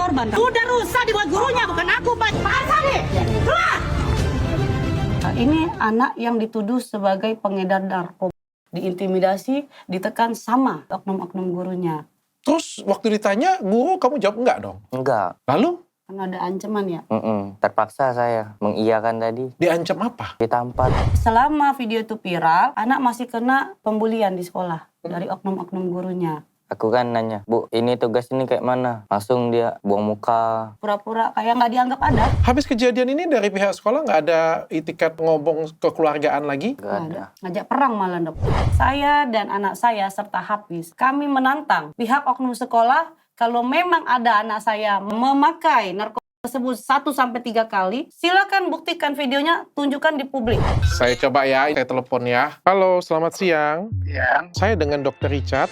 korban. Sudah rusak dibuat gurunya, bukan aku, Pak. Pak Arsani, keluar! Ini anak yang dituduh sebagai pengedar narkoba. Diintimidasi, ditekan sama oknum-oknum gurunya. Terus waktu ditanya, guru kamu jawab enggak dong? Enggak. Lalu? Kan ada ancaman ya. Terpaksa saya mengiyakan tadi. Diancam apa? Ditampar. Selama video itu viral, anak masih kena pembulian di sekolah dari oknum-oknum gurunya. Aku kan nanya, Bu, ini tugas ini kayak mana? Langsung dia buang muka. Pura-pura kayak nggak dianggap ada. Habis kejadian ini dari pihak sekolah nggak ada itikat ngomong kekeluargaan lagi? Nggak ada. Ngajak perang malah, Dok. Saya dan anak saya serta Hafiz, kami menantang pihak oknum sekolah kalau memang ada anak saya memakai narkoba tersebut 1-3 kali, silakan buktikan videonya, tunjukkan di publik. Saya coba ya, saya telepon ya. Halo, selamat siang. Ya, Saya dengan Dr. Richard.